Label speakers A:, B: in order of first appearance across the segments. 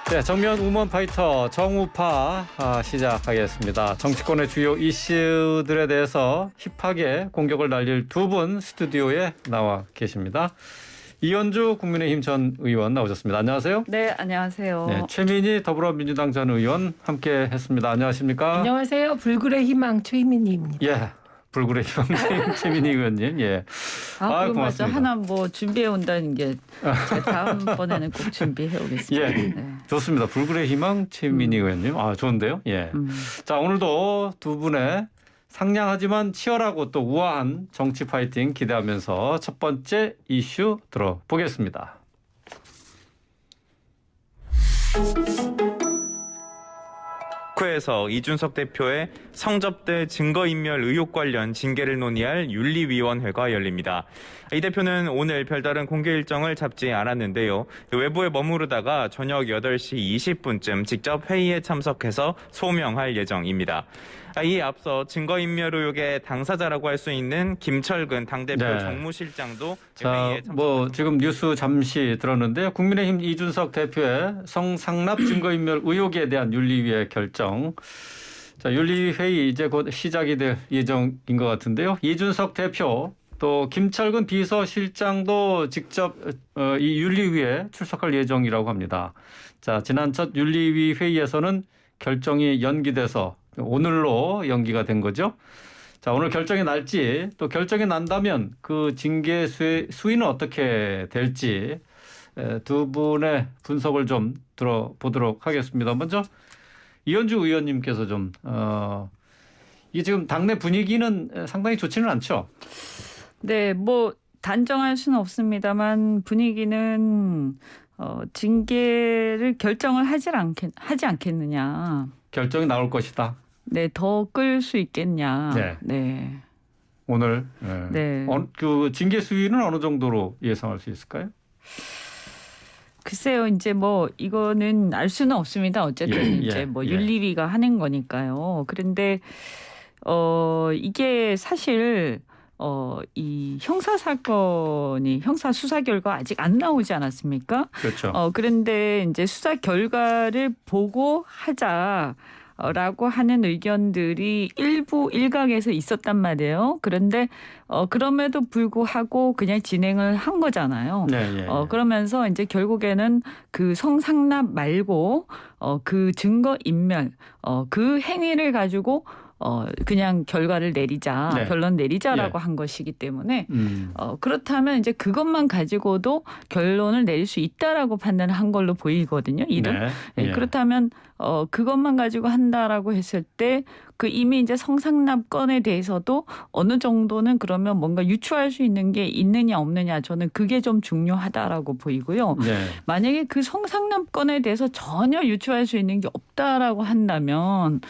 A: 네, 정면 우먼 파이터 정우파 시작하겠습니다. 정치권의 주요 이슈들에 대해서 힙하게 공격을 날릴 두 분 스튜디오에 나와 계십니다. 이현주 국민의힘 전 의원 나오셨습니다. 안녕하세요.
B: 네, 안녕하세요.
A: 네, 최민희 더불어민주당 전 의원 함께했습니다. 안녕하십니까?
C: 안녕하세요. 불굴의 희망 최민희입니다.
A: 예, 불굴의 희망 최민희 의원님. 예.
B: 그거
A: 고맙습니다.
B: 맞아. 하나 뭐 준비해 온다는 게 제가 다음번에는 꼭 준비해 오겠습니다.
A: 예,
B: 네.
A: 좋습니다. 불굴의 희망 최민희 의원님. 좋은데요. 예. 자, 오늘도 두 분의 상냥하지만 치열하고 또 우아한 정치 파이팅 기대하면서 첫 번째 이슈 들어보겠습니다.
D: 국회에서 이준석 대표의 성접대 증거인멸 의혹 관련 징계를 논의할 윤리위원회가 열립니다. 이 대표는 오늘 별다른 공개 일정을 잡지 않았는데요. 외부에 머무르다가 저녁 8시 20분쯤 직접 회의에 참석해서 소명할 예정입니다. 이에 앞서 증거인멸 의혹의 당사자라고 할 수 있는 김철근 당대표
A: 네.
D: 정무실장도
A: 자,
D: 회의에 참석했습니다.
A: 지금 뉴스 잠시 들었는데요. 국민의힘 이준석 대표의 성상납 증거인멸 의혹에 대한 윤리위의 결정. 자, 윤리위 회의 이제 곧 시작이 될 예정인 것 같은데요. 이준석 대표 또 김철근 비서실장도 직접 이 윤리위에 출석할 예정이라고 합니다. 자, 지난 첫 윤리위 회의에서는 결정이 연기돼서 오늘로 연기가 된 거죠. 자, 오늘 결정이 날지 또 결정이 난다면 그 징계 수위는 어떻게 될지 두 분의 분석을 좀 들어보도록 하겠습니다. 먼저 이현주 의원님께서 좀 이게 지금 당내 분위기는 상당히 좋지는 않죠.
B: 네, 뭐 단정할 수는 없습니다만 분위기는 징계를 결정을 하지 않겠느냐.
A: 결정이 나올 것이다.
B: 네, 더 끌 수 있겠냐.
A: 네.
B: 네.
A: 오늘
B: 네.
A: 그 징계 수위는 어느 정도로 예상할 수 있을까요?
B: 글쎄요, 이제 뭐 이거는 알 수는 없습니다. 어쨌든 이제 뭐 윤리위가 하는 거니까요. 그런데 이게 사실 이 형사 사건이 형사 수사 결과 아직 안 나오지 않았습니까?
A: 그렇죠.
B: 그런데 이제 수사 결과를 보고 하자라고 하는 의견들이 일부 일각에서 있었단 말이에요. 그런데 그럼에도 불구하고 그냥 진행을 한 거잖아요.
A: 네,
B: 그러면서 이제 결국에는 그 성상납 말고 그 증거 인멸 그 행위를 가지고 그냥 결과를 내리자,
A: 네.
B: 결론 내리자라고 한 것이기 때문에 그렇다면 이제 그것만 가지고도 결론을 내릴 수 있다라고 판단을 한 걸로 보이거든요. 이는 그렇다면 그것만 가지고 한다라고 했을 때 그 이미 이제 성상납 건에 대해서도 어느 정도는 그러면 뭔가 유추할 수 있는 게 있느냐 없느냐 저는 그게 좀 중요하다라고 보이고요.
A: 네.
B: 만약에 그 성상납 건에 대해서 전혀 유추할 수 있는 게 없다라고 한다면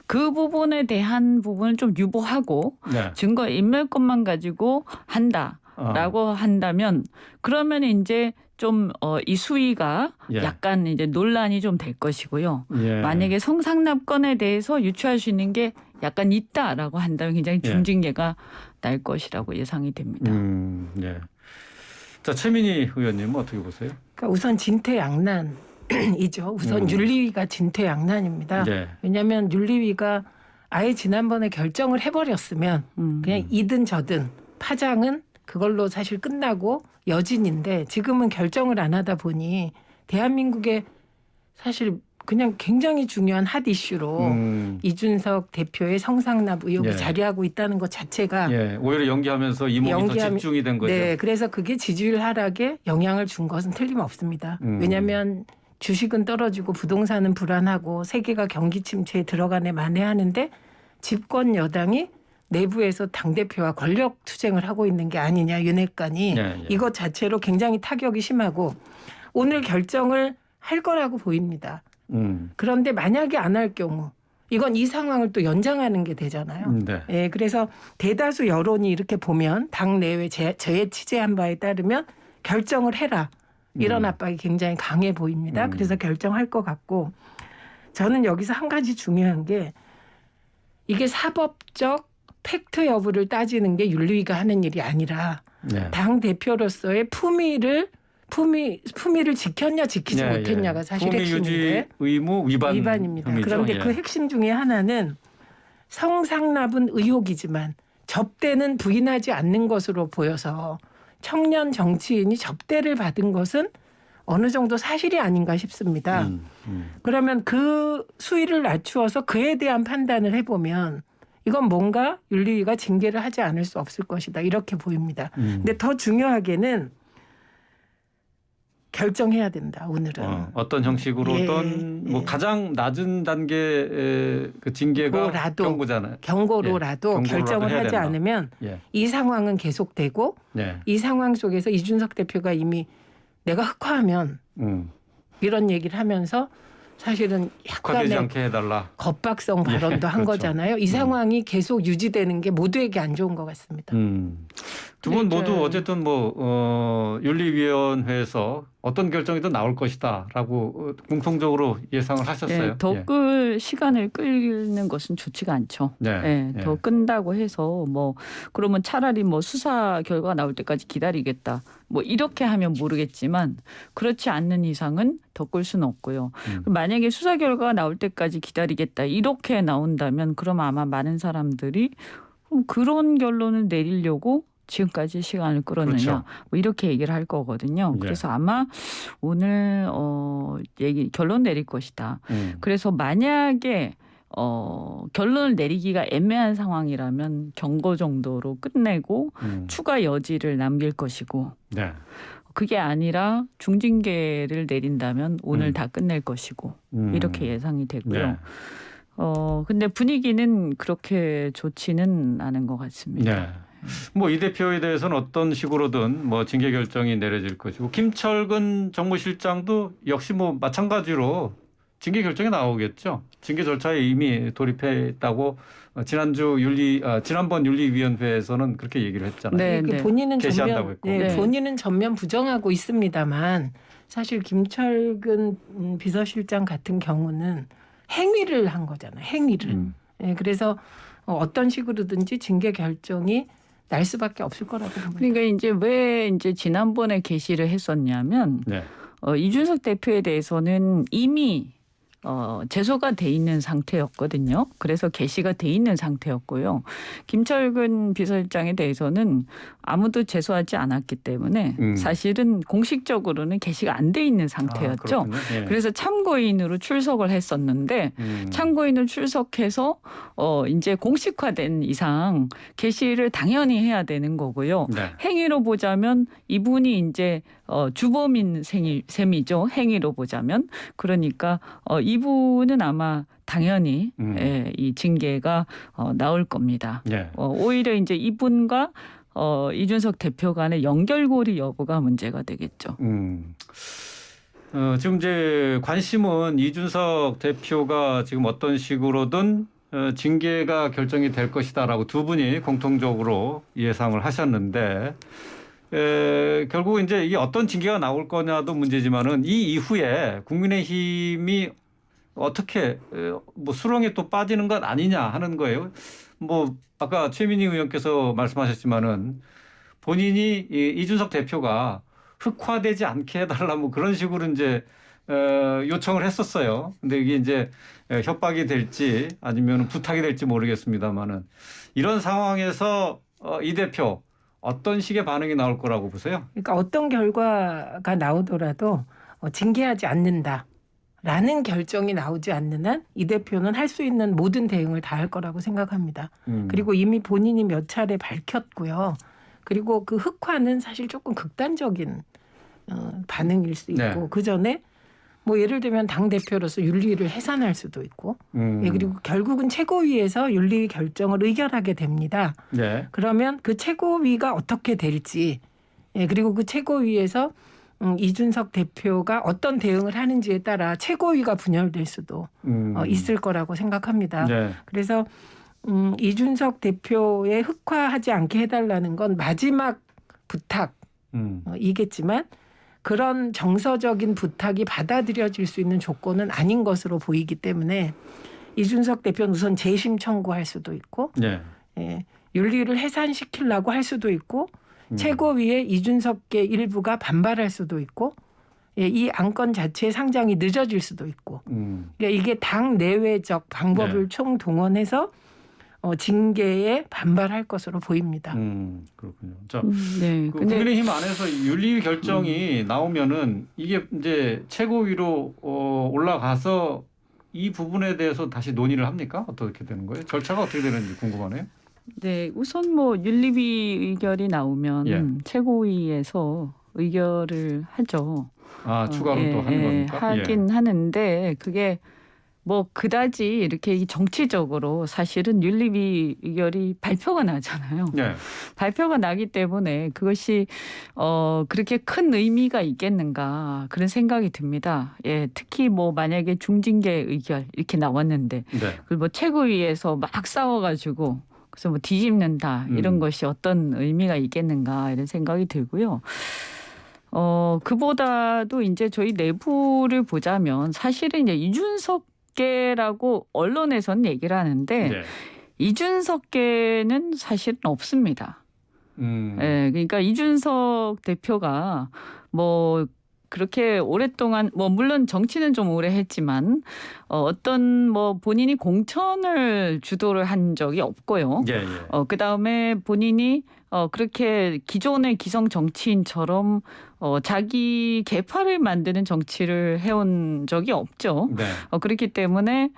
B: 그 부분에 대한 부분은 좀 유보하고 증거 인멸 것만 가지고 한다라고 한다면 그러면 이제 좀 이 수위가 약간 이제 논란이 좀 될 것이고요. 만약에 성상납 건에 대해서 유추할 수 있는 게 약간 있다라고 한다면 굉장히 중징계가 날 것이라고 예상이 됩니다.
A: 자, 최민희 의원님은 어떻게 보세요?
C: 그러니까 우선 진퇴양난이죠. 우선 윤리위가 진퇴양난입니다. 왜냐하면 윤리위가 아예 지난번에 결정을 해버렸으면 그냥 이든 저든 파장은 그걸로 사실 끝나고 여진인데 지금은 결정을 안 하다 보니 대한민국의 사실 그냥 굉장히 중요한 핫 이슈로 이준석 대표의 성상납 의혹이 자리하고 있다는 것 자체가
A: 오히려 연기하면서 이목이 더 집중이 된 거죠.
C: 네, 그래서 그게 지지율 하락에 영향을 준 것은 틀림없습니다. 왜냐하면 주식은 떨어지고 부동산은 불안하고 세계가 경기 침체에 들어가네 만회하는데 집권 여당이 내부에서 당대표와 권력 투쟁을 하고 있는 게 아니냐 윤핵관이 이것 자체로 굉장히 타격이 심하고 오늘 결정을 할 거라고 보입니다. 그런데 만약에 안 할 경우 이건 이 상황을 또 연장하는 게 되잖아요. 그래서 대다수 여론이 이렇게 보면 당 내외 제 취재한 바에 따르면 결정을 해라. 이런 압박이 굉장히 강해 보입니다. 그래서 결정할 것 같고 저는 여기서 한 가지 중요한 게 이게 사법적 팩트 여부를 따지는 게 윤리위가 하는 일이 아니라 당 대표로서의 품위를 품위를 지켰냐 지키지 못했냐가 사실
A: 품위
C: 핵심인데
A: 유지 의무
C: 위반입니다.
A: 혐의죠.
C: 그런데
A: 예.
C: 그 핵심 중에 하나는 성상납은 의혹이지만 접대는 부인하지 않는 것으로 보여서 청년 정치인이 접대를 받은 것은 어느 정도 사실이 아닌가 싶습니다. 그러면 그 수위를 낮추어서 그에 대한 판단을 해보면 이건 뭔가 윤리위가 징계를 하지 않을 수 없을 것이다. 이렇게 보입니다. 근데 더 중요하게는 결정해야 된다. 오늘은.
A: 어떤 형식으로든 뭐 가장 낮은 단계의 그 징계가 경고잖아요.
C: 경고로라도
A: 경고로라도
C: 결정을
A: 해야
C: 하지
A: 된다.
C: 않으면
A: 예.
C: 이 상황은 계속되고 이 상황 속에서 이준석 대표가 이미 내가 흑화하면 이런 얘기를 하면서 사실은
A: 흑화되지
C: 약간의
A: 않게 해달라.
C: 겁박성 발언도 한
A: 그렇죠.
C: 거잖아요. 이 상황이 계속 유지되는 게 모두에게 안 좋은 것 같습니다.
A: 두 분
B: 근데
A: 모두 어쨌든 뭐 윤리위원회에서 어떤 결정이든 나올 것이다라고 공통적으로 예상을 하셨어요.
B: 네, 더 시간을 끌는 것은 좋지가 않죠. 더 끈다고 해서 뭐 그러면 차라리 뭐 수사 결과가 나올 때까지 기다리겠다. 뭐 이렇게 하면 모르겠지만 그렇지 않는 이상은 더 끌 수는 없고요. 만약에 수사 결과가 나올 때까지 기다리겠다 이렇게 나온다면 그럼 아마 많은 사람들이 그런 결론을 내리려고 지금까지 시간을 끌었느냐
A: 그렇죠.
B: 뭐 이렇게 얘기를 할 거거든요. 그래서 아마 오늘 결론 내릴 것이다. 그래서 만약에 결론을 내리기가 애매한 상황이라면 경고 정도로 끝내고 추가 여지를 남길 것이고 그게 아니라 중징계를 내린다면 오늘 다 끝낼 것이고 이렇게 예상이 되고요. 근데 분위기는 그렇게 좋지는 않은 것 같습니다.
A: 뭐 이 대표에 대해서는 어떤 식으로든 뭐 징계 결정이 내려질 것이고 김철근 정무실장도 역시 뭐 마찬가지로 징계 결정이 나오겠죠. 징계 절차에 이미 돌입했다고 지난번 윤리위원회에서는 그렇게 얘기를 했잖아요.
C: 네. 본인은
A: 게시한다고 했고.
C: 본인은 전면 부정하고 있습니다만 사실 김철근 비서실장 같은 경우는 행위를 한 거잖아요. 행위를. 그래서 어떤 식으로든지 징계 결정이 날 수밖에 없을 거라고 봅니다.
B: 그러니까 왜 지난번에 게시를 했었냐면 이준석 대표에 대해서는 이미 제소가 돼 있는 상태였거든요. 그래서 게시가 돼 있는 상태였고요. 김철근 비서실장에 대해서는 아무도 제소하지 않았기 때문에 사실은 공식적으로는 게시가 안 돼 있는 상태였죠. 그래서 참고인으로 출석을 했었는데 참고인으로 출석해서 이제 공식화된 이상 게시를 당연히 해야 되는 거고요. 행위로 보자면 이분이 이제 주범인 셈이죠. 행위로 보자면. 그러니까 이분은 아마 당연히 이 징계가 나올 겁니다. 오히려 이제 이분과 이준석 대표 간의 연결고리 여부가 문제가 되겠죠.
A: 지금 이제 관심은 이준석 대표가 지금 어떤 식으로든 징계가 결정이 될 것이다라고 두 분이 공통적으로 예상을 하셨는데 결국 이제 이게 어떤 징계가 나올 거냐도 문제지만은 이 이후에 국민의힘이 어떻게 뭐 수렁에 또 빠지는 것 아니냐 하는 거예요. 뭐 아까 최민희 의원께서 말씀하셨지만은 본인이 이준석 대표가 흑화되지 않게 해달라 뭐 그런 식으로 이제 요청을 했었어요. 근데 이게 이제 협박이 될지 아니면 부탁이 될지 모르겠습니다만은 이런 상황에서 이 대표 어떤 식의 반응이 나올 거라고 보세요?
C: 그러니까 어떤 결과가 나오더라도 징계하지 않는다라는 결정이 나오지 않는 한 이 대표는 할 수 있는 모든 대응을 다 할 거라고 생각합니다. 그리고 이미 본인이 몇 차례 밝혔고요. 그리고 그 흑화는 사실 조금 극단적인 반응일 수 있고 그 전에 뭐 예를 들면 당 대표로서 윤리위를 해산할 수도 있고 그리고 결국은 최고위에서 윤리위 결정을 의결하게 됩니다. 그러면 그 최고위가 어떻게 될지 그리고 그 최고위에서 이준석 대표가 어떤 대응을 하는지에 따라 최고위가 분열될 수도 있을 거라고 생각합니다. 그래서 이준석 대표의 흑화하지 않게 해달라는 건 마지막 부탁이겠지만 그런 정서적인 부탁이 받아들여질 수 있는 조건은 아닌 것으로 보이기 때문에 이준석 대표는 우선 재심 청구할 수도 있고 윤리를 해산시키려고 할 수도 있고 최고위에 이준석계 일부가 반발할 수도 있고 예, 이 안건 자체의 상장이 늦어질 수도 있고 그러니까 이게 당 내외적 방법을 총동원해서 징계에 반발할 것으로 보입니다.
A: 그렇군요. 자,
B: 네.
A: 그 국민의힘 안에서 윤리위 결정이 나오면은 이게 이제 최고위로 올라가서 이 부분에 대해서 다시 논의를 합니까? 어떻게 되는 거예요? 절차가 어떻게 되는지 궁금하네요.
B: 네, 우선 뭐 윤리위 의결이 나오면 최고위에서 의결을 하죠.
A: 추가로 또 하는 겁니까?
B: 하긴 하는데 그게 뭐 그다지 이렇게 정치적으로 사실은 윤리위 의결이 발표가 나잖아요. 발표가 나기 때문에 그것이 그렇게 큰 의미가 있겠는가 그런 생각이 듭니다. 예, 특히 뭐 만약에 중징계 의결 이렇게 나왔는데 그리고 뭐 최고위에서 막 싸워가지고 그래서 뭐 뒤집는다 이런 것이 어떤 의미가 있겠는가 이런 생각이 들고요. 그보다도 이제 저희 내부를 보자면 사실은 이제 이준석계라고 언론에서는 얘기를 하는데 이준석계는 사실은 없습니다. 그러니까 이준석 대표가 뭐 그렇게 오랫동안 뭐 물론 정치는 좀 오래 했지만 어떤 뭐 본인이 공천을 주도를 한 적이 없고요. 그다음에 본인이 그렇게 기존의 기성 정치인처럼 자기 계파를 만드는 정치를 해온 적이 없죠. 그렇기 때문에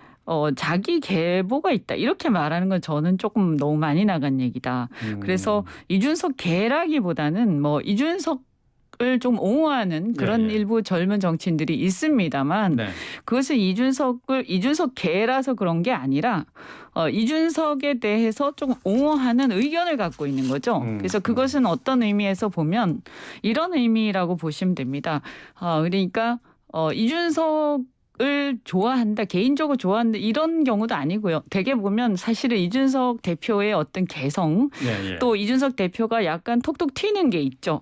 B: 자기 계보가 있다 이렇게 말하는 건 저는 조금 너무 많이 나간 얘기다. 그래서 이준석 계라기보다는 뭐 이준석 을 좀 옹호하는 그런 일부 젊은 정치인들이 있습니다만 그것은 이준석계라서 그런 게 아니라 이준석에 대해서 좀 옹호하는 의견을 갖고 있는 거죠. 그래서 그것은 어떤 의미에서 보면 이런 의미라고 보시면 됩니다. 그러니까 이준석을 좋아한다, 개인적으로 좋아한다 이런 경우도 아니고요. 대개 보면 사실은 이준석 대표의 어떤 개성, 또 이준석 대표가 약간 톡톡 튀는 게 있죠.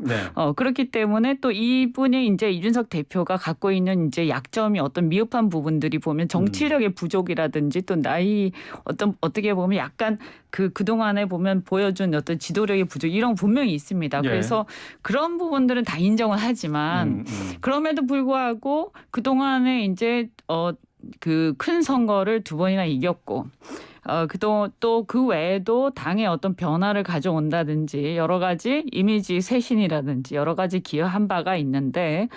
B: 그렇기 때문에 또 이분이 이제 이준석 대표가 갖고 있는 이제 약점이 어떤 미흡한 부분들이 보면 정치력의 부족이라든지 또 나이 어떻게 보면 약간 그동안에 보면 보여준 어떤 지도력의 부족 이런 분명히 있습니다. 그래서 그런 부분들은 다 인정을 하지만 그럼에도 불구하고 그동안에 이제 그 큰 선거를 2번이나 이겼고 또 그 외에도 당에 어떤 변화를 가져온다든지 여러 가지 이미지 쇄신이라든지 여러 가지 기여한 바가 있는데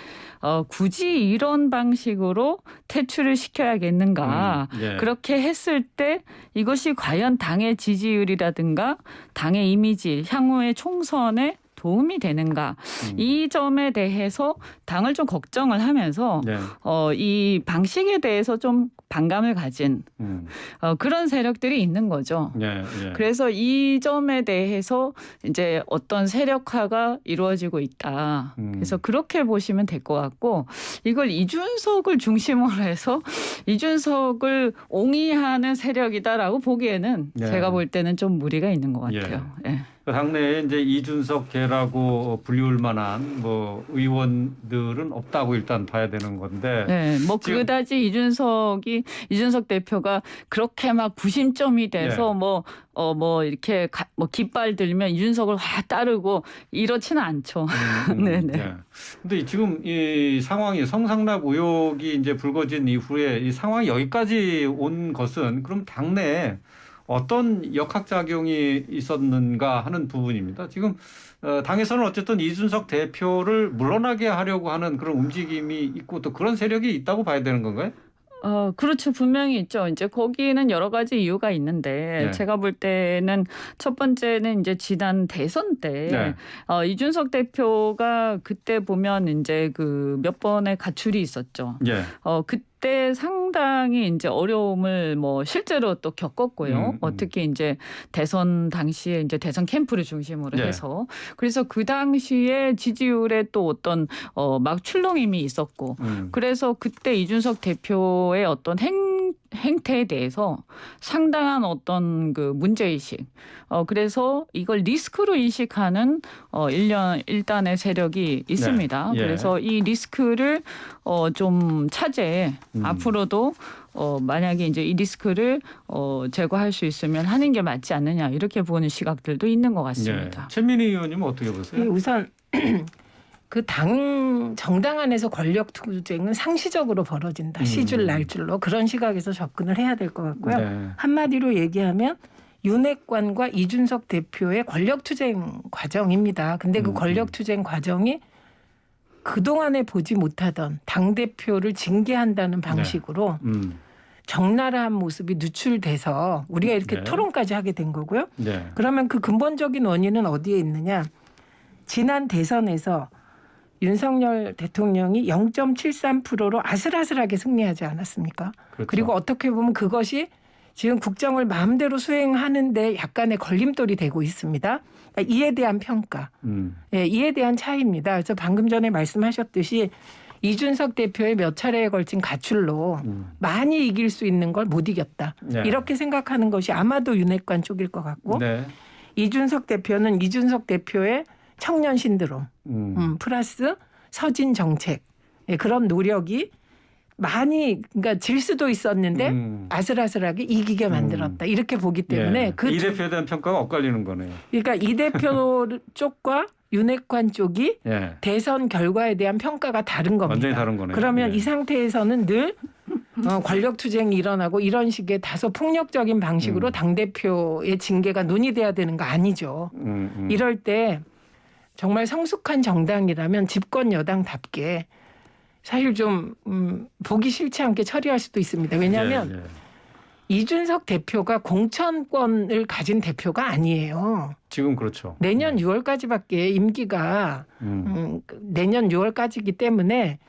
B: 굳이 이런 방식으로 퇴출을 시켜야겠는가. 그렇게 했을 때 이것이 과연 당의 지지율이라든가 당의 이미지 향후의 총선에 도움이 되는가. 이 점에 대해서 당을 좀 걱정을 하면서 이 방식에 대해서 좀 반감을 가진 그런 세력들이 있는 거죠. 그래서 이 점에 대해서 이제 어떤 세력화가 이루어지고 있다. 그래서 그렇게 보시면 될 것 같고 이걸 이준석을 중심으로 해서 이준석을 옹이하는 세력이다라고 보기에는 제가 볼 때는 좀 무리가 있는 것 같아요.
A: 당내에 이제 이준석계라고 불리울 만한 뭐 의원들은 없다고 일단 봐야 되는 건데.
B: 뭐 그다지 이준석 대표가 그렇게 막 구심점이 돼서 뭐 이렇게 뭐 깃발 들면 이준석을 확 따르고 이렇지는 않죠.
A: 근데 지금 이 상황이 성상납 의혹이 이제 불거진 이후에 이 상황이 여기까지 온 것은 그럼 당내에 어떤 역학작용이 있었는가 하는 부분입니다. 지금 당에서는 어쨌든 이준석 대표를 물러나게 하려고 하는 그런 움직임이 있고 또 그런 세력이 있다고 봐야 되는 건가요?
B: 그렇죠. 분명히 있죠. 이제 거기는 여러 가지 이유가 있는데 제가 볼 때는 첫 번째는 이제 지난 대선 때 이준석 대표가 그때 보면 이제 그 몇 번의 가출이 있었죠. 그때 상당히 이제 어려움을 뭐 실제로 또 겪었고요. 특히 이제 대선 당시에 이제 대선 캠프를 중심으로 해서 그래서 그 당시에 지지율에 또 어떤 막 출렁임이 있었고 그래서 그때 이준석 대표의 어떤 행태에 대해서 상당한 어떤 그 문제의식, 그래서 이걸 리스크로 인식하는 일단의 세력이 있습니다.
A: 네. 예.
B: 그래서 이 리스크를 좀 차제해 앞으로도 만약에 이제 이 리스크를 제거할 수 있으면 하는 게 맞지 않느냐 이렇게 보는 시각들도 있는 것 같습니다.
A: 예. 최민희 의원님은 어떻게 보세요?
C: 우선 그 정당 안에서 권력 투쟁은 상시적으로 벌어진다. 시줄 날줄로 그런 시각에서 접근을 해야 될 것 같고요.
A: 네.
C: 한마디로 얘기하면 윤핵관과 이준석 대표의 권력 투쟁 과정입니다. 근데 그 권력 투쟁 과정이 그동안에 보지 못하던 당대표를 징계한다는 방식으로 적나라한 모습이 누출돼서 우리가 이렇게
A: 네.
C: 토론까지 하게 된 거고요.
A: 네.
C: 그러면 그 근본적인 원인은 어디에 있느냐. 지난 대선에서 윤석열 대통령이 0.73%로 아슬아슬하게 승리하지 않았습니까?
A: 그렇죠.
C: 그리고 어떻게 보면 그것이 지금 국정을 마음대로 수행하는데 약간의 걸림돌이 되고 있습니다. 그러니까 이에 대한 평가, 예, 이에 대한 차이입니다. 그래서 방금 전에 말씀하셨듯이 이준석 대표의 몇 차례에 걸친 가출로 많이 이길 수 있는 걸 못 이겼다.
A: 네.
C: 이렇게 생각하는 것이 아마도 윤핵관 쪽일 것 같고
A: 네.
C: 이준석 대표는 이준석 대표의 청년 신드롬 플러스 서진 정책, 예, 그런 노력이 많이 그러니까 질 수도 있었는데 아슬아슬하게 이기게 만들었다. 이렇게 보기 때문에
A: 예. 이 대표에 대한 평가가 엇갈리는 거네요.
C: 그러니까 이 대표 쪽과 윤핵관 쪽이
A: 예.
C: 대선 결과에 대한 평가가 다른 겁니다.
A: 완전히 다른 거네요.
C: 그러면
A: 예.
C: 이 상태에서는 늘 권력 투쟁이 일어나고 이런 식의 다소 폭력적인 방식으로 당대표의 징계가 논의돼야 되는 거 아니죠. 이럴 때 정말 성숙한 정당이라면 집권 여당답게 사실 좀 보기 싫지 않게 처리할 수도 있습니다. 왜냐하면
A: 예, 예.
C: 이준석 대표가 공천권을 가진 대표가 아니에요.
A: 지금 그렇죠.
C: 내년 6월까지밖에 임기가 내년 6월까지이기 때문에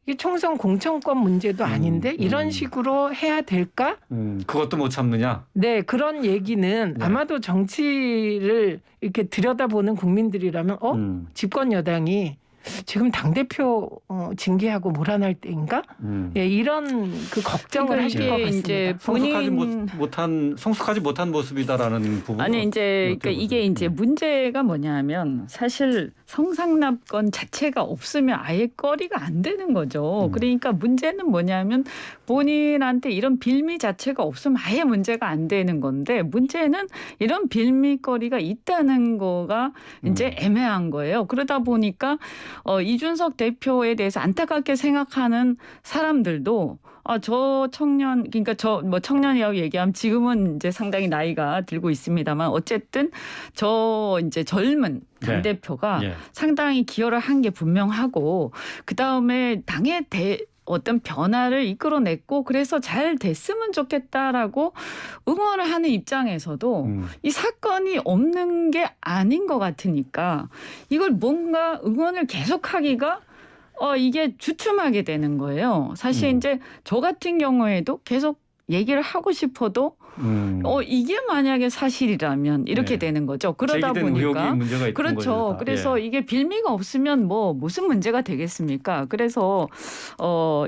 C: 이게 총선 공천권 문제도 아닌데 이런 식으로 해야 될까?
A: 그것도 못 참느냐?
C: 네, 그런 얘기는
A: 네.
C: 아마도 정치를 이렇게 들여다보는 국민들이라면 집권 여당이 지금 당대표 징계하고 몰아날 때인가? 예, 이런 그 걱정을 하실 것
B: 이게
C: 같습니다.
B: 이제
A: 성숙하지 못한 모습이다라는 부분.
B: 아니 이제 그러니까 이게 이제 문제가 뭐냐면 사실 성상납건 자체가 없으면 아예 거리가 안 되는 거죠. 그러니까 문제는 뭐냐면 본인한테 이런 빌미 자체가 없으면 아예 문제가 안 되는 건데 문제는 이런 빌미거리가 있다는 거가 이제 애매한 거예요. 그러다 보니까 이준석 대표에 대해서 안타깝게 생각하는 사람들도 저 청년, 그러니까 저 뭐 청년이라고 얘기하면 지금은 이제 상당히 나이가 들고 있습니다만 어쨌든 저 이제 젊은 당대표가
A: 네. 예.
B: 상당히 기여를 한 게 분명하고 그 다음에 당의 어떤 변화를 이끌어냈고 그래서 잘 됐으면 좋겠다라고 응원을 하는 입장에서도 이 사건이 없는 게 아닌 것 같으니까 이걸 뭔가 응원을 계속하기가 이게 주춤하게 되는 거예요. 사실 이제 저 같은 경우에도 계속 얘기를 하고 싶어도 이게 만약에 사실이라면 이렇게
A: 네.
B: 되는 거죠. 그러다
A: 제기된
B: 보니까
A: 의혹이 문제가 있던
B: 그렇죠.
A: 거죠.
B: 그래서 이게 빌미가 없으면 뭐 무슨 문제가 되겠습니까? 그래서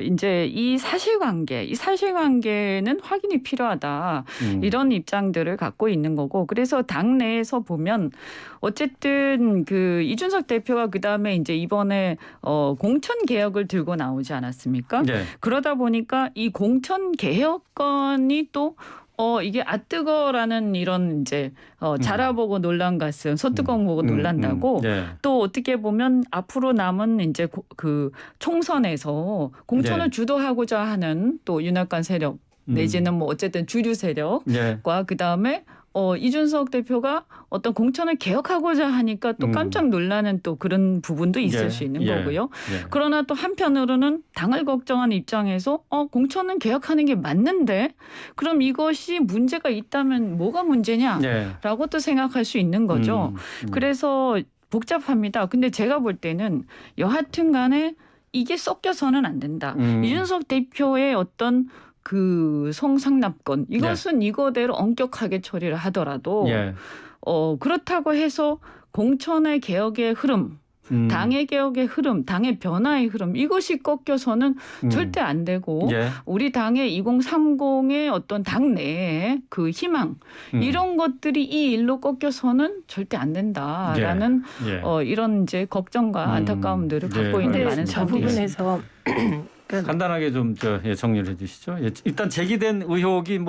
B: 이제 이 사실관계는 확인이 필요하다. 이런 입장들을 갖고 있는 거고 그래서 당내에서 보면 어쨌든 그 이준석 대표가 그다음에 이제 이번에 공천 개혁을 들고 나오지 않았습니까?
A: 네.
B: 그러다 보니까 이 공천 개혁건이 또 이게 뜨거라는 이런 이제 자라보고 놀란 가슴 소뚜껑 보고 놀란다고
A: 네.
B: 또 어떻게 보면 앞으로 남은 이제 그 총선에서 공천을
A: 네.
B: 주도하고자 하는 또 윤핵관 세력 내지는 뭐 어쨌든 주류 세력과
A: 네.
B: 그다음에 이준석 대표가 어떤 공천을 개혁하고자 하니까 또 깜짝 놀라는 또 그런 부분도 있을 수 있는 거고요. 그러나 또 한편으로는 당을 걱정하는 입장에서 공천은 개혁하는 게 맞는데 그럼 이것이 문제가 있다면 뭐가 문제냐라고 또 생각할 수 있는 거죠. 그래서 복잡합니다. 근데 제가 볼 때는 여하튼 간에 이게 섞여서는 안 된다. 이준석 대표의 어떤 그 성상납건 이것은 이거대로 엄격하게 처리를 하더라도 그렇다고 해서 공천의 개혁의 흐름 당의 개혁의 흐름, 당의 변화의 흐름 이것이 꺾여서는 절대 안 되고
A: 예.
B: 우리 당의 2030의 어떤 당 내의 그 희망 이런 것들이 이 일로 꺾여서는 절대 안 된다라는
A: 예.
B: 이런 이제 걱정과 안타까움들을 갖고 있는 많은
C: 저
B: 사람들이 있습니다.
C: 부분에서
A: 간단하게 좀 정리를 해주시죠. 일단 제기된 의혹이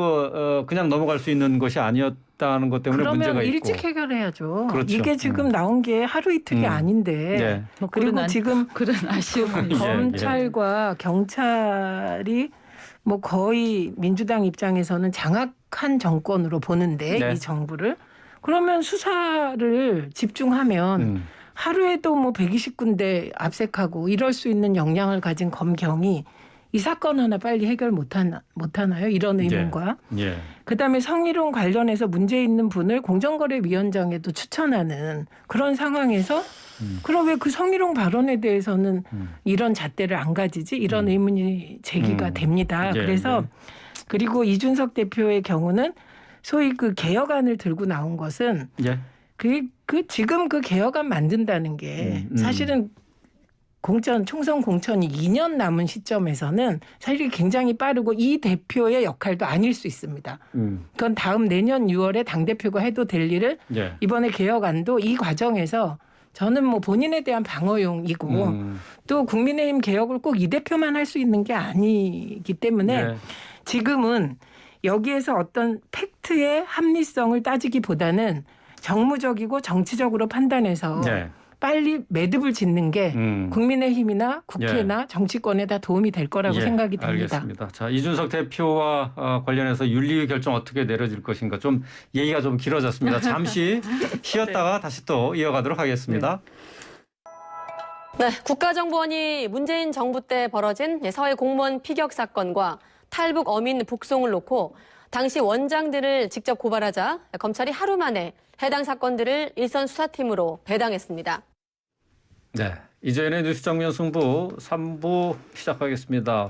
A: 그냥 넘어갈 수 있는 것이 아니었다는 것 때문에 문제가
C: 그러면
A: 있고.
C: 일찍 해결해야죠.
A: 그렇죠.
C: 이게 지금 나온 게 하루 이틀이 아닌데
A: 예.
B: 뭐
C: 그리고 지금
B: 그런 아쉬움은
A: 예.
C: 검찰과 경찰이 뭐 거의 민주당 입장에서는 장악한 정권으로 보는데
A: 네.
C: 이 정부를 그러면 수사를 집중하면 하루에도 뭐 120군데 압색하고 이럴 수 있는 역량을 가진 검경이 이 사건 하나 빨리 해결 못하나요? 이런 의문과
A: 예.
C: 그다음에 성희롱 관련해서 문제 있는 분을 공정거래위원장에도 추천하는 그런 상황에서 그럼 왜 그 성희롱 발언에 대해서는 이런 잣대를 안 가지지? 이런 의문이 제기가 됩니다.
A: 예,
C: 그래서 그리고 이준석 대표의 경우는 소위 그 개혁안을 들고 나온 것은
A: 예.
C: 지금 그 개혁안 만든다는 게 사실은 총선 공천이 2년 남은 시점에서는 사실 굉장히 빠르고 이 대표의 역할도 아닐 수 있습니다. 그건 다음 내년 6월에 당대표가 해도 될 일을
A: 예.
C: 이번에 개혁안도 이 과정에서 저는 뭐 본인에 대한 방어용이고 또 국민의힘 개혁을 꼭 이 대표만 할 수 있는 게 아니기 때문에
A: 예.
C: 지금은 여기에서 어떤 팩트의 합리성을 따지기보다는 정무적이고 정치적으로 판단해서
A: 예.
C: 빨리 매듭을 짓는 게 국민의힘이나 국회나 정치권에 다 도움이 될 거라고
A: 예,
C: 생각이 됩니다.
A: 알겠습니다. 자, 이준석 대표와 관련해서 윤리위 결정 어떻게 내려질 것인가 좀 얘기가 좀 길어졌습니다. 잠시 쉬었다가 다시 또 이어가도록 하겠습니다.
E: 네, 국가정보원이 문재인 정부 때 벌어진 서해 공무원 피격 사건과 탈북 어민 북송을 놓고 당시 원장들을 직접 고발하자 검찰이 하루 만에 해당 사건들을 일선 수사팀으로 배당했습니다.
A: 네, 이재현의 뉴스 정면 승부 3부 시작하겠습니다.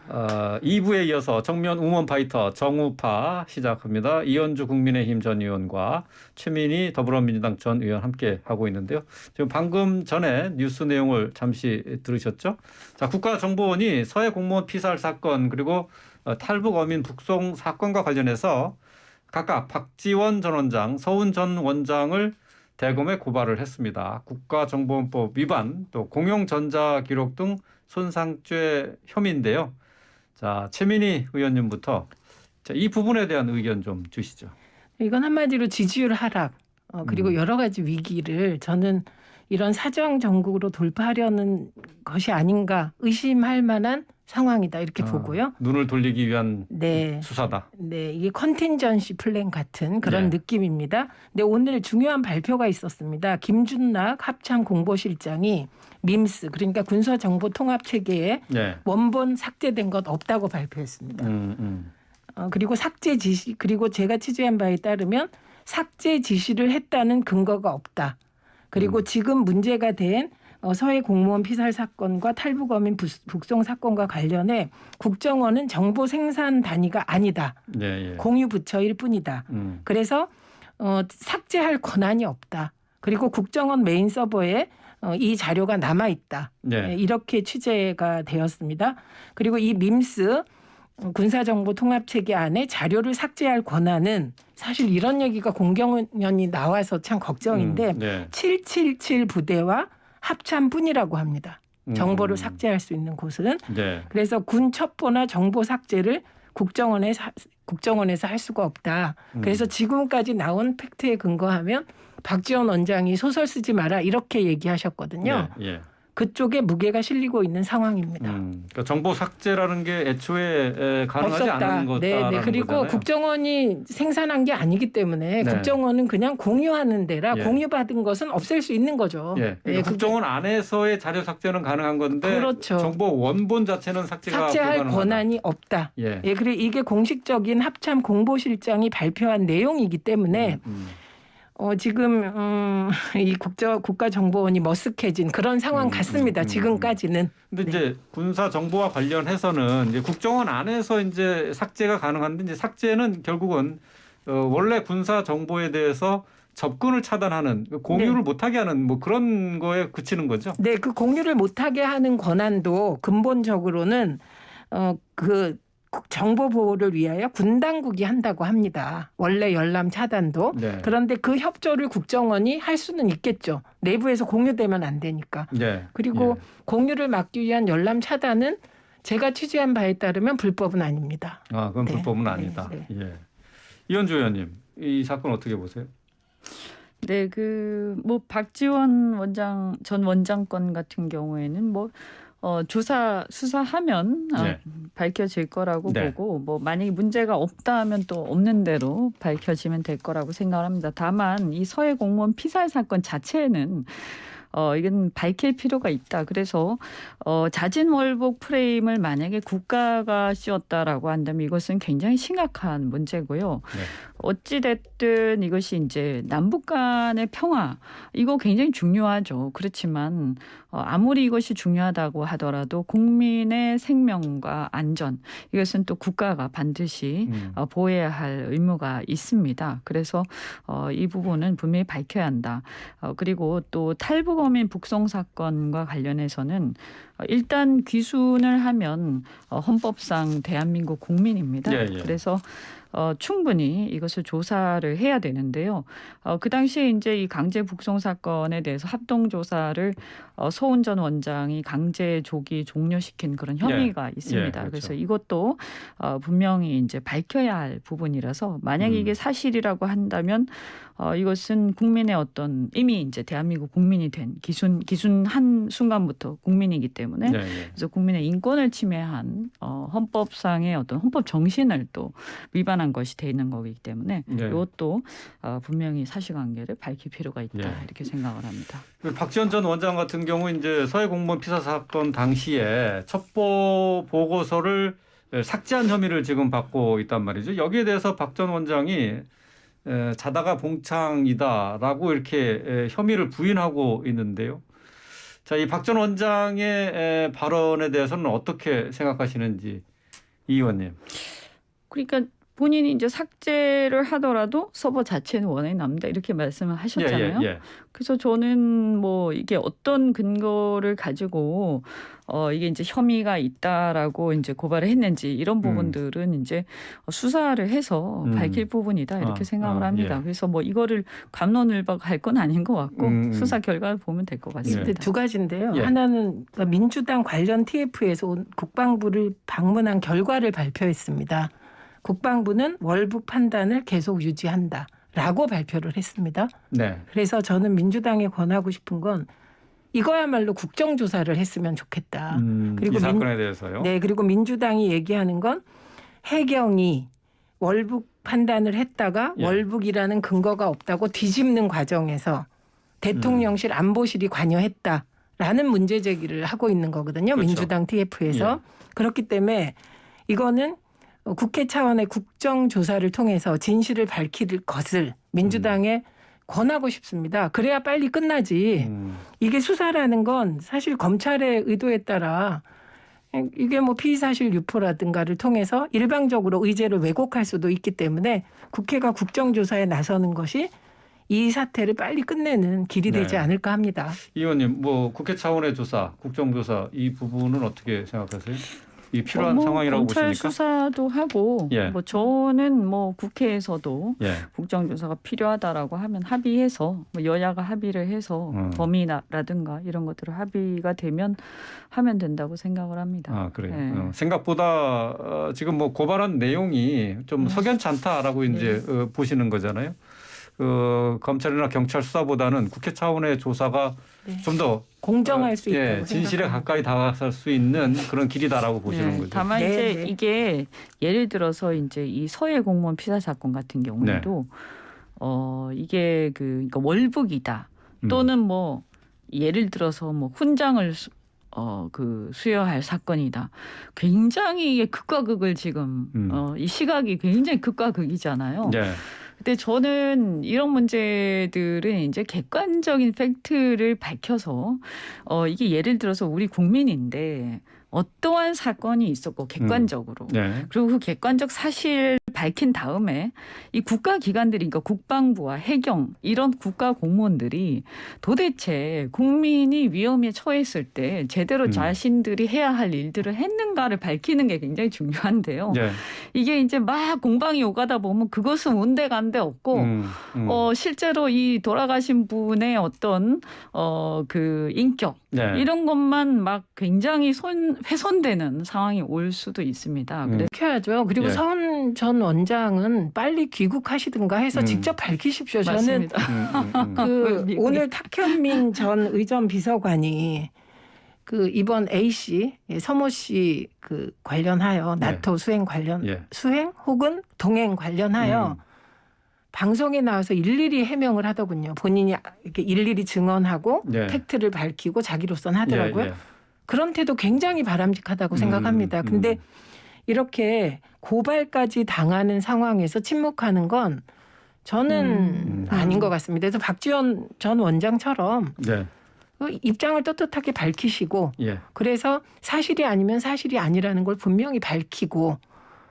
A: 2부에 이어서 정면 우먼 파이터 정우파 시작합니다. 이현주 국민의힘 전 의원과 최민희 더불어민주당 전 의원 함께 하고 있는데요. 지금 방금 전에 뉴스 내용을 잠시 들으셨죠? 자, 국가정보원이 서해 공무원 피살 사건 그리고 탈북 어민 북송 사건과 관련해서 각각 박지원 전 원장, 서훈 전 원장을 대검에 고발을 했습니다. 국가정보원법 위반, 또 공용전자기록 등 손상죄 혐의인데요. 자, 최민희 의원님부터 이 부분에 대한 의견 좀 주시죠.
C: 이건 한마디로 지지율 하락 그리고 여러 가지 위기를 저는 이런 사정 정국으로 돌파하려는 것이 아닌가 의심할 만한 상황이다 이렇게 보고요.
A: 눈을 돌리기 위한
C: 네.
A: 수사다.
C: 네, 이게 컨틴전시 플랜 같은 그런
A: 네.
C: 느낌입니다. 근데 오늘 중요한 발표가 있었습니다. 김준락 합참 공보실장이 밈스 그러니까 군사정보통합체계에
A: 네.
C: 원본 삭제된 것 없다고 발표했습니다. 그리고 삭제 지시 그리고 제가 취재한 바에 따르면 삭제 지시를 했다는 근거가 없다. 그리고 지금 문제가 된 서해 공무원 피살 사건과 탈북어민 북송 사건과 관련해 국정원은 정보 생산 단위가 아니다.
A: 예, 예.
C: 공유 부처일 뿐이다. 그래서 삭제할 권한이 없다. 그리고 국정원 메인 서버에 이 자료가 남아 있다.
A: 네.
C: 이렇게 취재가 되었습니다. 그리고 이 밈스 군사정보통합체계 안에 자료를 삭제할 권한은 사실 이런 얘기가 공경연이 나와서 참 걱정인데
A: 네.
C: 777 부대와 합참뿐이라고 합니다. 정보를 삭제할 수 있는 곳은.
A: 네.
C: 그래서 군 첩보나 정보 삭제를 국정원에서 할 수가 없다. 그래서 지금까지 나온 팩트에 근거하면 박지원 원장이 소설 쓰지 마라 이렇게 얘기하셨거든요.
A: 예, 예.
C: 그쪽에 무게가 실리고 있는 상황입니다.
A: 그러니까 정보 삭제라는 게 애초에 가능하지
C: 없었다.
A: 않은 거다라는
C: 네. 그리고
A: 거잖아요.
C: 국정원이 생산한 게 아니기 때문에
A: 네.
C: 국정원은 그냥 공유하는 데라
A: 예.
C: 공유받은 것은 없앨 수 있는 거죠.
A: 예. 그러니까 국정원 안에서의 자료 삭제는 가능한 건데
C: 그렇죠.
A: 정보 원본 자체는 삭제할
C: 불가능하다. 권한이 없다.
A: 예.
C: 예, 그리고 이게 공식적인 합참 공보실장이 발표한 내용이기 때문에 지금 이 국가정보원이 머쓱해진 그런 상황 같습니다. 지금까지는.
A: 근데
C: 네.
A: 이제 군사 정보와 관련해서는 이제 국정원 안에서 이제 삭제가 가능한데 이제 삭제는 결국은 원래 군사 정보에 대해서 접근을 차단하는 공유를
C: 네.
A: 못하게 하는 뭐 그런 거에 그치는 거죠.
C: 네, 그 공유를 못하게 하는 권한도 근본적으로는 그 정보 보호를 위하여 군 당국이 한다고 합니다. 원래 열람 차단도.
A: 네.
C: 그런데 그 협조를 국정원이 할 수는 있겠죠. 내부에서 공유되면 안 되니까.
A: 네.
C: 그리고
A: 예.
C: 공유를 막기 위한 열람 차단은 제가 취재한 바에 따르면 불법은 아닙니다.
A: 아, 그건
C: 네.
A: 불법은
C: 네.
A: 아니다.
C: 네.
A: 예. 이현주 의원님, 이 사건 어떻게 보세요?
B: 네, 뭐 박지원 전 원장 건 같은 경우에는 뭐 수사하면
A: 네.
B: 밝혀질 거라고
A: 네.
B: 보고 뭐 만약에 문제가 없다 하면 또 없는 대로 밝혀지면 될 거라고 생각합니다. 다만 이 서해 공무원 피살 사건 자체는 이건 밝힐 필요가 있다. 그래서 자진 월북 프레임을 만약에 국가가 씌웠다라고 한다면 이것은 굉장히 심각한 문제고요.
A: 네.
B: 어찌 됐든 이것이 이제 남북 간의 평화 이거 굉장히 중요하죠. 그렇지만 아무리 이것이 중요하다고 하더라도 국민의 생명과 안전 이것은 또 국가가 반드시 보호해야 할 의무가 있습니다. 그래서 이 부분은 분명히 밝혀야 한다. 그리고 또 탈북어민 북송 사건과 관련해서는 일단 귀순을 하면 헌법상 대한민국 국민입니다.
A: 예, 예.
B: 그래서 충분히 이것을 조사를 해야 되는데요. 그 당시에 이제 이 강제 북송 사건에 대해서 합동 조사를 서훈 전 원장이 강제 조기 종료시킨 그런 혐의가 있습니다.
A: 예, 그렇죠.
B: 그래서 이것도 분명히 이제 밝혀야 할 부분이라서 만약에 이게 사실이라고 한다면 이것은 국민의 어떤 이미 이제 대한민국 국민이 된 기순한 순간부터 국민이기 때문에
A: 네, 네.
B: 그래서 국민의 인권을 침해한 헌법상의 어떤 헌법 정신을 또 위반한 것이 돼 있는 거기 때문에
A: 네.
B: 이것도 분명히 사실관계를 밝힐 필요가 있다
A: 예.
B: 이렇게 생각을 합니다.
A: 박지원 전 원장 같은 경우 이제 서해 공무원 피살 사건 당시에 첩보 보고서를 삭제한 혐의를 지금 받고 있단 말이죠. 여기에 대해서 박 전 원장이 자다가 봉창이다라고 이렇게 혐의를 부인하고 있는데요. 자, 이 박 전 원장의 발언에 대해서는 어떻게 생각하시는지 이 의원님.
B: 그러니까 본인이 이제 삭제를 하더라도 서버 자체는 원한이 남다 이렇게 말씀을 하셨잖아요.
A: 예.
B: 그래서 저는 뭐 이게 어떤 근거를 가지고 이게 이제 혐의가 있다라고 이제 고발을 했는지 이런 부분들은 이제 수사를 해서 밝힐 부분이다 이렇게 생각을 합니다.
A: 예.
B: 그래서 뭐 이거를 갑론을박할 건 아닌 것 같고 수사 결과를 보면 될 것 같습니다.
C: 근데 두 가지인데요.
A: 예.
C: 하나는 민주당 관련 TF에서 온 국방부를 방문한 결과를 발표했습니다. 국방부는 월북 판단을 계속 유지한다라고 발표를 했습니다.
A: 네.
C: 그래서 저는 민주당에 권하고 싶은 건 이거야말로 국정조사를 했으면 좋겠다.
A: 그리고 이 사건에 대해서요.
C: 네, 그리고 민주당이 얘기하는 건 해경이 월북 판단을 했다가
A: 예.
C: 월북이라는 근거가 없다고 뒤집는 과정에서 대통령실 안보실이 관여했다라는 문제 제기를 하고 있는 거거든요.
A: 그렇죠.
C: 민주당 TF에서. 그렇기 때문에 이거는 국회 차원의 국정조사를 통해서 진실을 밝힐 것을 민주당에 권하고 싶습니다. 그래야 빨리 끝나지. 이게 수사라는 건 사실 검찰의 의도에 따라 이게 뭐 피의사실 유포라든가를 통해서 일방적으로 의제를 왜곡할 수도 있기 때문에 국회가 국정조사에 나서는 것이 이 사태를 빨리 끝내는 길이 되지 않을까 합니다.
A: 이 의원님, 뭐 국회 차원의 조사, 국정조사 이 부분은 어떻게 생각하세요? 이 필요한
B: 뭐
A: 상황이라고
B: 검찰
A: 보십니까?
B: 수사도 하고
A: 예.
B: 뭐 저는 뭐 국회에서도
A: 예.
B: 국정조사가 필요하다라고 하면 합의해서 뭐 여야가 합의를 해서 범위라든가 이런 것들을 합의가 되면 하면 된다고 생각을 합니다.
A: 아, 그래요.
B: 네.
A: 생각보다 지금 뭐 고발한 내용이 좀 석연치 않다라고 이제 보시는 거잖아요. 검찰이나 경찰 수사보다는 국회 차원의 조사가 좀 더
C: 공정할 수 있다고
A: 진실에
C: 생각합니다.
A: 가까이 다가갈 수 있는 그런 길이다라고 보시는 거죠.
B: 다만
C: 네,
B: 이제
C: 네.
B: 이게 예를 들어서 이제 이 서해 공무원 피살 사건 같은 경우에도 이게 그러니까 월북이다 또는 뭐 예를 들어서 뭐 훈장을 수여할 사건이다. 굉장히 이게 극과 극을 지금 이 시각이 굉장히 극과 극이잖아요.
A: 네.
B: 근데 저는 이런 문제들은 이제 객관적인 팩트를 밝혀서 이게 예를 들어서 우리 국민인데 어떠한 사건이 있었고 객관적으로
A: 네.
B: 그리고 그 객관적 사실 밝힌 다음에 이 국가기관들이 그러니까 국방부와 해경 이런 국가 공무원들이 도대체 국민이 위험에 처했을 때 제대로 자신들이 해야 할 일들을 했는가를 밝히는 게 굉장히 중요한데요.
A: 네.
B: 이게 이제 막 공방이 오가다 보면 그것은 온데간데 없고 실제로 이 돌아가신 분의 어떤 그 인격
A: 네.
B: 이런 것만 막 굉장히 훼손되는 상황이 올 수도 있습니다. 그래서
C: 그렇게 하죠. 그리고
A: 예.
C: 서훈 전 원장은 빨리 귀국하시든가 해서 직접 밝히십시오. 저는
B: 맞습니다.
C: 그
B: 미국에.
C: 오늘 탁현민 전 의전 비서관이 그 이번 A 씨 서모 씨 그 관련하여 나토 수행 관련
A: 예.
C: 수행 혹은 동행 관련하여 방송에 나와서 일일이 해명을 하더군요. 본인이 이렇게 일일이 증언하고
A: 예.
C: 팩트를 밝히고 자기로선 하더라고요.
A: 예, 예.
C: 그런 태도 굉장히 바람직하다고 생각합니다. 근데 이렇게 고발까지 당하는 상황에서 침묵하는 건 저는 아닌 것 같습니다. 그래서 박지원 전 원장처럼
A: 네.
C: 그 입장을 떳떳하게 밝히시고
A: 예.
C: 그래서 사실이 아니면 사실이 아니라는 걸 분명히 밝히고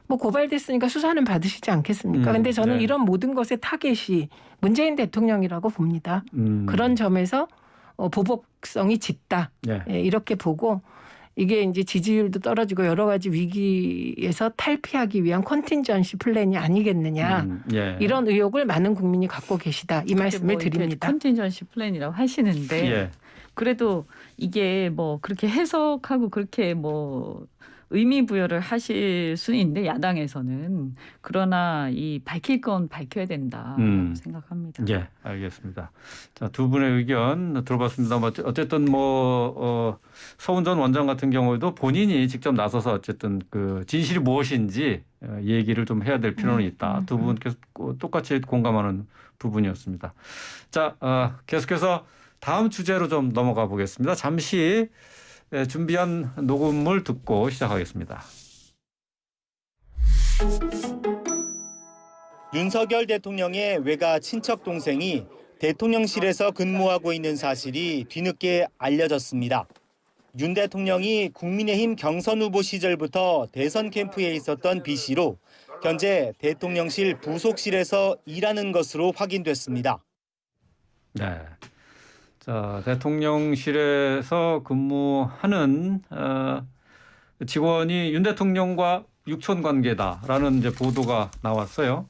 C: 뭐 고발됐으니까 수사는 받으시지 않겠습니까? 근데 저는
A: 네.
C: 이런 모든 것의 타겟이 문재인 대통령이라고 봅니다. 그런 점에서 보복성이 짙다.
A: 예.
C: 예, 이렇게 보고 이게 이제 지지율도 떨어지고 여러 가지 위기에서 탈피하기 위한 컨틴전시 플랜이 아니겠느냐.
A: 예.
C: 이런 의혹을 많은 국민이 갖고 계시다. 이 말씀을
B: 뭐 이렇게
C: 드립니다.
B: 컨틴전시 플랜이라고 하시는데
A: 예.
B: 그래도 이게 뭐 그렇게 해석하고 그렇게 뭐 의미 부여를 하실 수는 있는데 야당에서는 그러나 이 밝힐 건 밝혀야 된다 생각합니다.
A: 예, 알겠습니다. 자, 두 분의 의견 들어봤습니다. 어쨌든 서훈 전 원장 같은 경우에도 본인이 직접 나서서 어쨌든 그 진실이 무엇인지 얘기를 좀 해야 될 필요는 있다. 두 분께서 똑같이 공감하는 부분이었습니다. 자, 계속해서 다음 주제로 좀 넘어가 보겠습니다. 잠시 준비한 녹음을 듣고 시작하겠습니다.
F: 윤석열 대통령의 외가 친척 동생이 대통령실에서 근무하고 있는 사실이 뒤늦게 알려졌습니다. 윤 대통령이 국민의힘 경선 후보 시절부터 대선 캠프에 있었던 B 씨로 현재 대통령실 부속실에서 일하는 것으로 확인됐습니다.
A: 네. 자, 대통령실에서 근무하는 직원이 윤 대통령과 육촌 관계다라는 이제 보도가 나왔어요.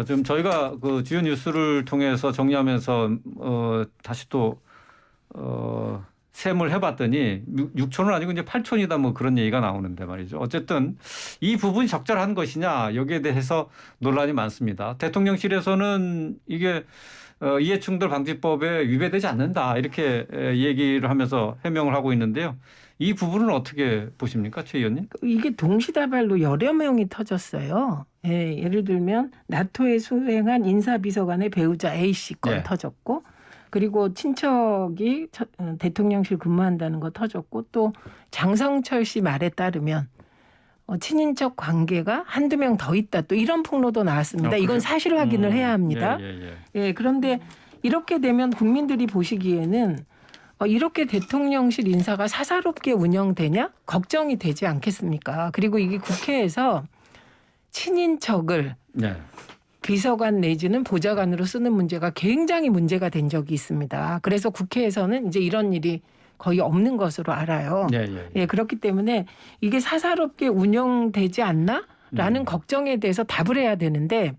A: 지금 저희가 그 주요 뉴스를 통해서 정리하면서 다시 또 셈을 해봤더니 6촌은 아니고 이제 8촌이다 뭐 그런 얘기가 나오는데 말이죠. 어쨌든 이 부분이 적절한 것이냐 여기에 대해서 논란이 많습니다. 대통령실에서는 이게 이해충돌 방지법에 위배되지 않는다 이렇게 얘기를 하면서 해명을 하고 있는데요. 이 부분은 어떻게 보십니까, 최 의원님?
C: 이게 동시다발로 여러 명이 터졌어요. 예, 예를 들면 나토에 수행한 인사비서관의 배우자 A 씨 건
A: 네.
C: 터졌고 그리고 친척이 대통령실 근무한다는 거 터졌고 또 장성철 씨 말에 따르면 친인척 관계가 한두 명 더 있다. 또 이런 폭로도 나왔습니다. 이건 사실 확인을 해야 합니다. 예, 그런데 이렇게 되면 국민들이 보시기에는 이렇게 대통령실 인사가 사사롭게 운영되냐? 걱정이 되지 않겠습니까? 그리고 이게 국회에서 친인척을
A: 네.
C: 비서관 내지는 보좌관으로 쓰는 문제가 굉장히 문제가 된 적이 있습니다. 그래서 국회에서는 이제 이런 일이 거의 없는 것으로 알아요. 예, 그렇기 때문에 이게 사사롭게 운영되지 않나라는 걱정에 대해서 답을 해야 되는데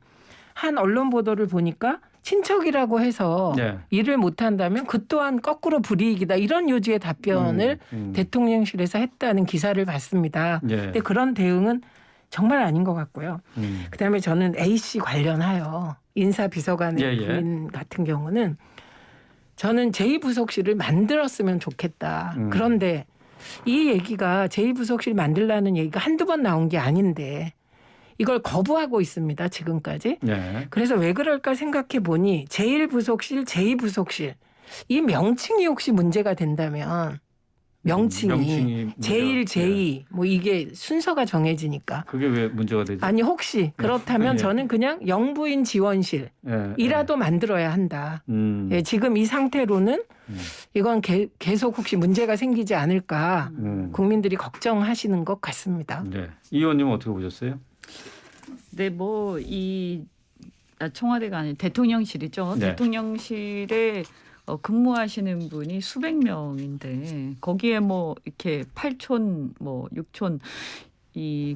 C: 한 언론 보도를 보니까 친척이라고 해서 일을 못한다면 그 또한 거꾸로 불이익이다. 이런 요지의 답변을 대통령실에서 했다는 기사를 봤습니다. 근데 그런 대응은 정말 아닌 것 같고요. 그다음에 저는 A 씨 관련하여 인사비서관의 부인 같은 경우는 저는 제2부속실을 만들었으면 좋겠다. 그런데 이 얘기가 제2부속실 만들라는 얘기가 한두 번 나온 게 아닌데 이걸 거부하고 있습니다. 지금까지. 그래서 왜 그럴까 생각해 보니 제1부속실, 제2부속실 이 명칭이 혹시 문제가 된다면 명칭이 제1, 제2 뭐 이게 순서가 정해지니까.
A: 그게 왜 문제가 되죠?
C: 아니 혹시 그렇다면
A: 예.
C: 저는 그냥 영부인 지원실이라도 만들어야 한다. 예, 지금 이 상태로는 이건 계속 혹시 문제가 생기지 않을까 국민들이 걱정하시는 것 같습니다.
A: 네. 이 의원님은 어떻게 보셨어요?
B: 네, 뭐 이 청와대가 아닌 대통령실이죠.
A: 네.
B: 대통령실에 근무하시는 분이 수백 명인데 거기에 뭐 이렇게 8촌 뭐 6촌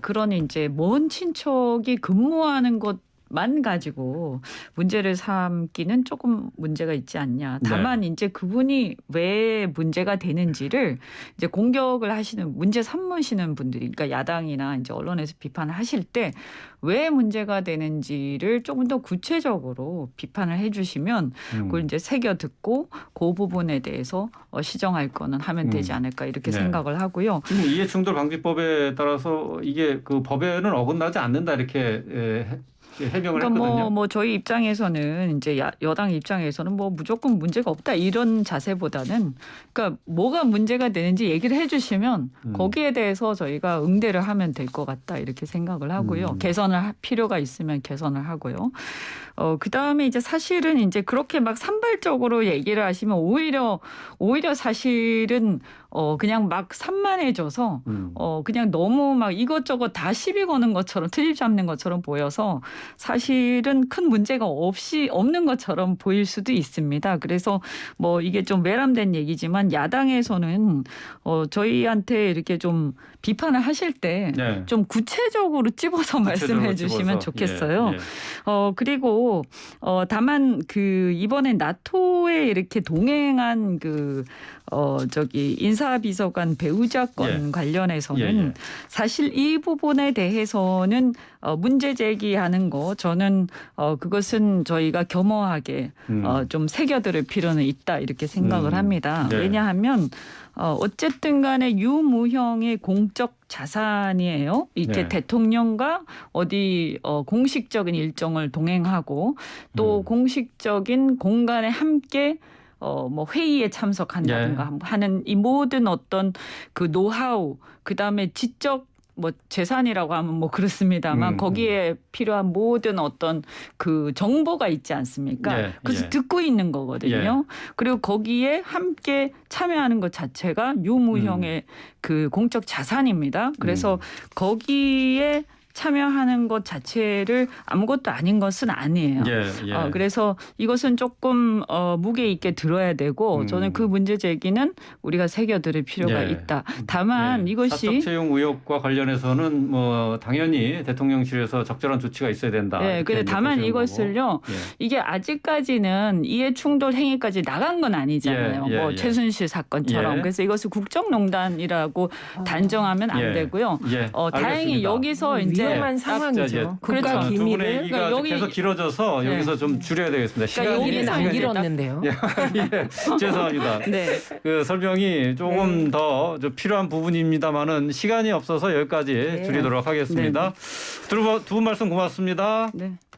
B: 그런 이제 먼 친척이 근무하는 것만 가지고 문제를 삼기는 조금 문제가 있지 않냐. 다만 이제 그분이 왜 문제가 되는지를 이제 공격을 하시는 문제 삼으시는 분들이 그러니까 야당이나 이제 언론에서 비판을 하실 때 왜 문제가 되는지를 조금 더 구체적으로 비판을 해주시면 그걸 이제 새겨 듣고 그 부분에 대해서 시정할 거는 하면 되지 않을까 이렇게 생각을 하고요.
A: 지금 이해충돌방지법에 따라서 이게 그 법에는 어긋나지 않는다 이렇게 해명을
B: 그러니까
A: 했거든요.
B: 뭐 저희 입장에서는 이제 여당 입장에서는 뭐 무조건 문제가 없다 이런 자세보다는 그러니까 뭐가 문제가 되는지 얘기를 해주시면 거기에 대해서 저희가 응대를 하면 될 것 같다 이렇게 생각을 하고요. 개선을 할 필요가 있으면 개선을 하고요. 그 다음에 이제 사실은 이제 그렇게 막 산발적으로 얘기를 하시면 오히려 사실은 그냥 막 산만해져서 그냥 너무 막 이것저것 다 시비 거는 것처럼 트집 잡는 것처럼 보여서 사실은 큰 문제가 없는 것처럼 보일 수도 있습니다. 그래서 뭐 이게 좀 외람된 얘기지만 야당에서는 저희한테 이렇게 좀 비판을 하실 때 좀 구체적으로 찝어서 말씀해 주시면 좋겠어요.
A: 예.
B: 그리고 다만 이번에 나토에 이렇게 동행한 인사비서관 배우자 건 관련해서는 사실 이 부분에 대해서는 문제 제기하는 거 저는 그것은 저희가 겸허하게 좀 새겨들을 필요는 있다 이렇게 생각을 합니다. 왜냐하면 어쨌든 간에 유무형의 공적 자산이에요. 이렇게 대통령과 어디 공식적인 일정을 동행하고 또 공식적인 공간에 함께 뭐 회의에 참석한다든가 하는 이 모든 어떤 그 노하우 그다음에 지적 뭐 재산이라고 하면 뭐 그렇습니다만 거기에 필요한 모든 어떤 그 정보가 있지 않습니까? 그래서 듣고 있는 거거든요. 그리고 거기에 함께 참여하는 것 자체가 유무형의 그 공적 자산입니다. 그래서 거기에 참여하는 것 자체를 아무것도 아닌 것은 아니에요. 그래서 이것은 조금 무게 있게 들어야 되고 저는 그 문제 제기는 우리가 새겨들을 필요가 있다. 다만 이것이
A: 사적 채용 의혹과 관련해서는 뭐 당연히 대통령실에서 적절한 조치가 있어야 된다.
B: 그런데 다만 이것을요. 이게 아직까지는 이해충돌 행위까지 나간 건 아니잖아요. 뭐 최순실 사건처럼. 그래서 이것을 국정농단이라고 단정하면 안 되고요. 다행히 여기서 이제
C: 위험한 상황이죠. 국가
A: 두 분의
C: 기밀을
A: 얘기가 계속 길어져서 여기서 좀 줄여야 되겠습니다.
C: 여기는 안 길었는데요.
A: 죄송합니다. 그 설명이 조금 더 필요한 부분입니다만은 시간이 없어서 여기까지 줄이도록 하겠습니다. 두 분 말씀 고맙습니다.